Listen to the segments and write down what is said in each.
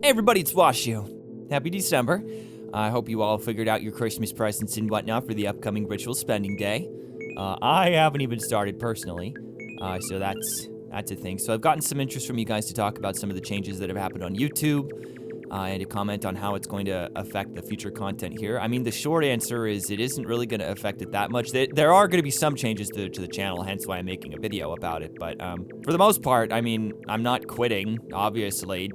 Hey everybody, it's Washu. Happy December. I hope you all figured out your Christmas presents and whatnot for the upcoming ritual spending day. I haven't even started personally, so that's a thing. So I've gotten some interest from you guys to talk about some of the changes that have happened on YouTube, and to comment on how it's going to affect the future content here. I mean, the short answer is it isn't really going to affect it that much. There are going to be some changes to the channel, hence why I'm making a video about it. But for the most part, I mean, I'm not quitting, obviously.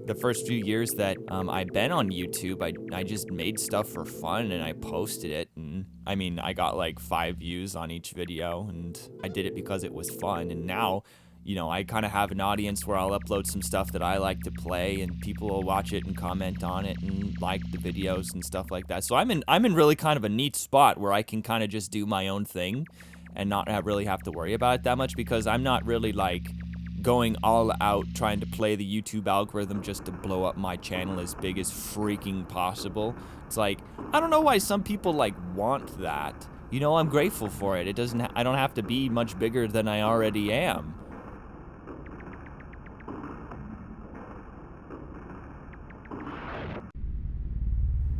The first few years that I've been on YouTube, I just made stuff for fun and I posted it. And I mean, I got like 5 views on each video and I did it because it was fun. And now, you know, I kind of have an audience where I'll upload some stuff that I like to play and people will watch it and comment on it and like the videos and stuff like that. So I'm in really kind of a neat spot where I can kind of just do my own thing and not really have to worry about it that much, because I'm not really like going all out trying to play the YouTube algorithm just to blow up my channel as big as freaking possible. It's like, I don't know why some people like want that. You know, I'm grateful for it. I don't have to be much bigger than I already am.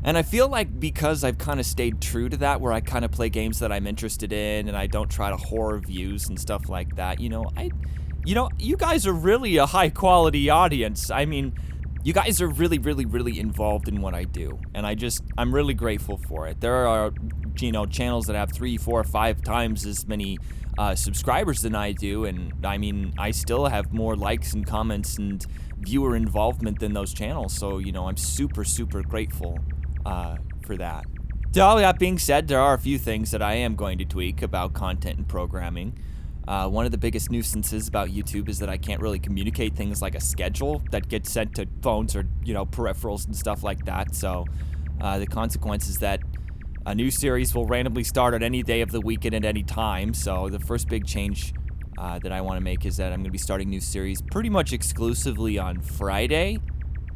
And I feel like because I've kind of stayed true to that, where I kind of play games that I'm interested in and I don't try to horror views and stuff like that, you know, you guys are really a high-quality audience. I mean, you guys are really, really, really involved in what I do, and I'm really grateful for it. There are, you know, channels that have 3, 4, 5 times as many subscribers than I do, and I mean, I still have more likes and comments and viewer involvement than those channels, so, you know, I'm super, super grateful for that. All that being said, there are a few things that I am going to tweak about content and programming. One of the biggest nuisances about YouTube is that I can't really communicate things like a schedule that gets sent to phones or, you know, peripherals and stuff like that. So the consequence is that a new series will randomly start on any day of the week and at any time. So the first big change that I want to make is that I'm going to be starting a new series pretty much exclusively on Friday,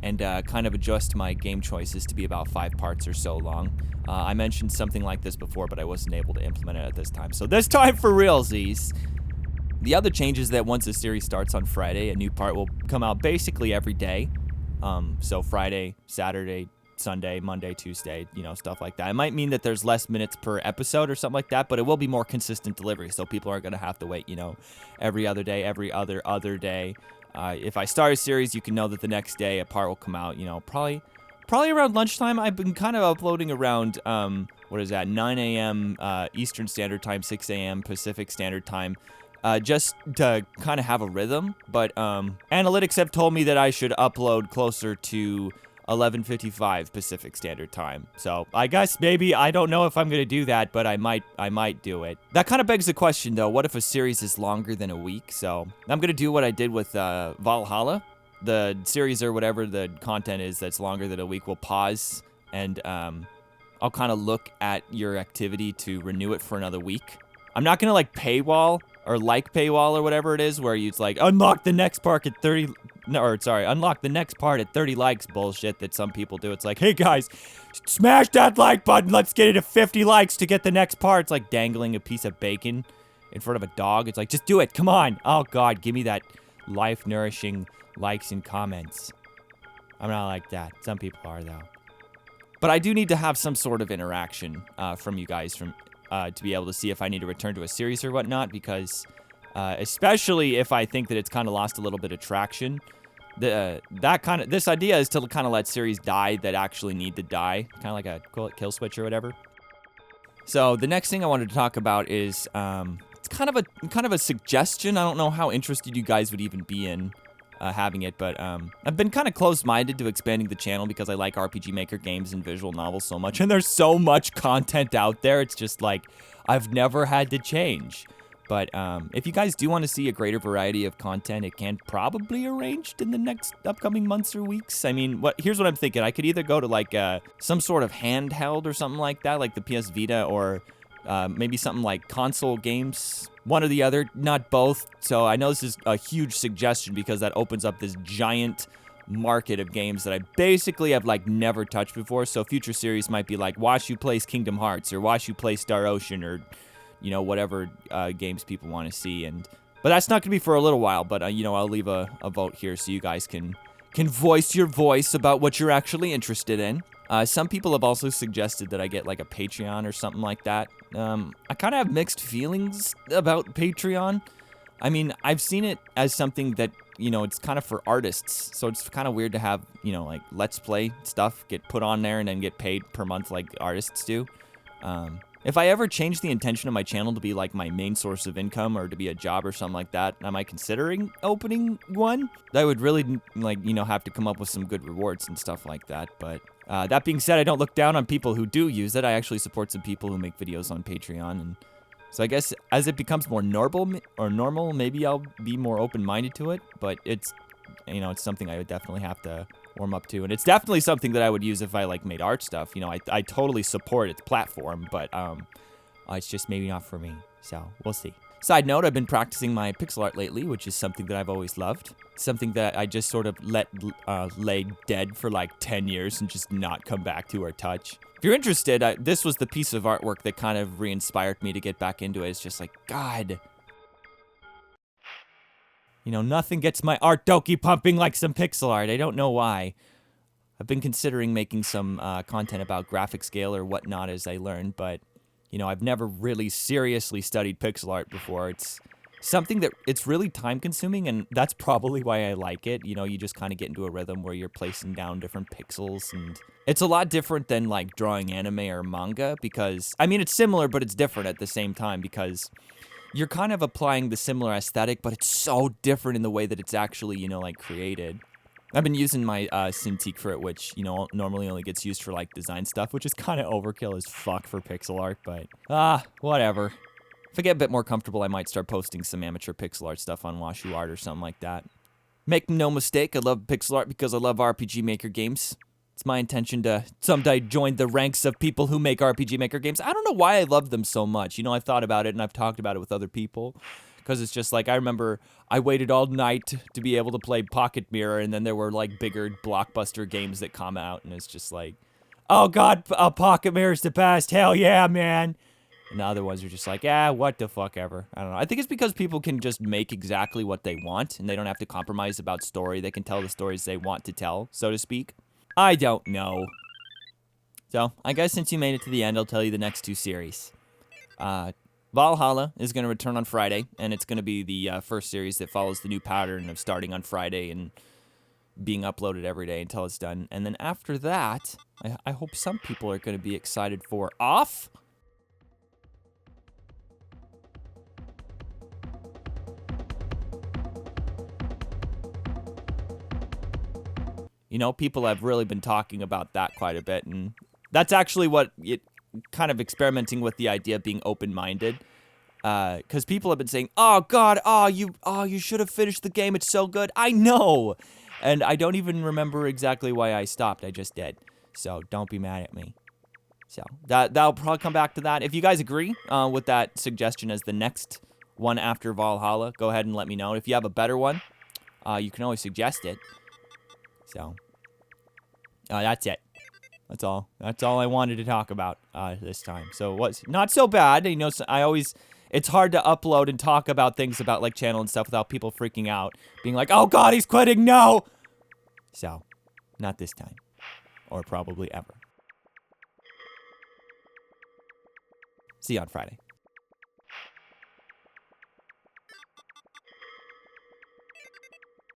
and kind of adjust my game choices to be about 5 parts or so long. I mentioned something like this before, but I wasn't able to implement it at this time. So this time for realsies. The other change is that once a series starts on Friday, a new part will come out basically every day. So Friday, Saturday, Sunday, Monday, Tuesday, you know, stuff like that. It might mean that there's less minutes per episode or something like that, but it will be more consistent delivery, so people aren't going to have to wait, you know, every other day, every other day. If I start a series, you can know that the next day a part will come out, you know, probably around lunchtime. I've been kind of uploading around, 9 a.m. Eastern Standard Time, 6 a.m. Pacific Standard Time, just to kind of have a rhythm. But analytics have told me that I should upload closer to 11:55 Pacific Standard Time. So I guess maybe, I don't know if I'm going to do that, but I might do it. That kind of begs the question, though, what if a series is longer than a week? So I'm going to do what I did with Valhalla. The series or whatever the content is that's longer than a week will pause, and I'll kind of look at your activity to renew it for another week. I'm not going to like paywall or whatever it is, where you like unlock the next part at 30, unlock the next part at 30 likes bullshit that some people do. It's like, hey guys, smash that like button. Let's get it to 50 likes to get the next part. It's like dangling a piece of bacon in front of a dog. It's like, just do it. Come on. Oh God, give me that life-nourishing likes and comments. I'm not like that. Some people are, though. But I do need to have some sort of interaction from you guys to be able to see if I need to return to a series or whatnot, because especially if I think that it's kind of lost a little bit of traction. This idea is to kind of let series die that actually need to die, kind of like a kill switch or whatever. So the next thing I wanted to talk about is it's kind of a suggestion. I don't know how interested you guys would even be in having it, but I've been kind of closed-minded to expanding the channel because I like RPG Maker games and visual novels so much, and there's so much content out there. It's just like I've never had to change. But if you guys do want to see a greater variety of content, it can probably be arranged in the next upcoming months or weeks. I mean, here's what I'm thinking. I could either go to like some sort of handheld or something like that, like the PS Vita, or maybe something like console games. One or the other, not both. So I know this is a huge suggestion because that opens up this giant market of games that I basically have like never touched before. So future series might be like Washu plays Kingdom Hearts, or Washu plays Star Ocean, or you know, whatever games people want to see. But that's not going to be for a little while. But you know, I'll leave a vote here so you guys can can voice your voice about what you're actually interested in. Some people have also suggested that I get like a Patreon or something like that. I kind of have mixed feelings about Patreon. I mean, I've seen it as something that, you know, it's kind of for artists. So it's kind of weird to have, you know, like Let's Play stuff get put on there and then get paid per month like artists do. If I ever change the intention of my channel to be like my main source of income or to be a job or something like that, am I considering opening one? I would really, like, you know, have to come up with some good rewards and stuff like that. But that being said, I don't look down on people who do use it. I actually support some people who make videos on Patreon. And so I guess as it becomes more normal, maybe I'll be more open-minded to it. But it's, you know, it's something I would definitely have to warm up to. And it's definitely something that I would use if I, like, made art stuff. You know, I totally support its platform, but it's just maybe not for me. So we'll see. Side note, I've been practicing my pixel art lately, which is something that I've always loved. Something that I just sort of let lay dead for like 10 years and just not come back to or touch. If you're interested, this was the piece of artwork that kind of re-inspired me to get back into it. It's just like, God, you know, nothing gets my art doki pumping like some pixel art. I don't know why. I've been considering making some content about graphic scale or whatnot as I learn, but, you know, I've never really seriously studied pixel art before. It's something that it's really time consuming, and that's probably why I like it. You know, you just kind of get into a rhythm where you're placing down different pixels, and it's a lot different than like drawing anime or manga because, I mean, it's similar, but it's different at the same time because you're kind of applying the similar aesthetic, but it's so different in the way that it's actually, you know, like created. I've been using my Cintiq for it, which, you know, normally only gets used for like design stuff, which is kind of overkill as fuck for pixel art, but whatever. If I get a bit more comfortable, I might start posting some amateur pixel art stuff on Washu Art or something like that. Make no mistake, I love pixel art because I love RPG Maker games. It's my intention to someday join the ranks of people who make RPG Maker games. I don't know why I love them so much. You know, I've thought about it and I've talked about it with other people. Because it's just like, I remember I waited all night to be able to play Pocket Mirror, and then there were like bigger blockbuster games that come out, and it's just like, oh God, Pocket Mirror's the best. Hell yeah, man. And the other ones are just like, what the fuck ever. I don't know. I think it's because people can just make exactly what they want, and they don't have to compromise about story. They can tell the stories they want to tell, so to speak. I don't know. So, I guess since you made it to the end, I'll tell you the next two series. Valhalla is going to return on Friday, and it's going to be the first series that follows the new pattern of starting on Friday and being uploaded every day until it's done. And then after that, I hope some people are going to be excited for Off. You know, people have really been talking about that quite a bit, and that's actually what it kind of experimenting with the idea of being open-minded, because people have been saying, oh God, you should have finished the game, it's so good. I know, and I don't even remember exactly why I stopped. I just did, so don't be mad at me. So that'll probably come back to that. If you guys agree with that suggestion as the next one after Valhalla, go ahead and let me know. If you have a better one, you can always suggest it. So that's it. That's all I wanted to talk about this time. So it was not so bad. You know, it's hard to upload and talk about things about like channel and stuff without people freaking out, being like, oh God, he's quitting, no! So, not this time. Or probably ever. See you on Friday.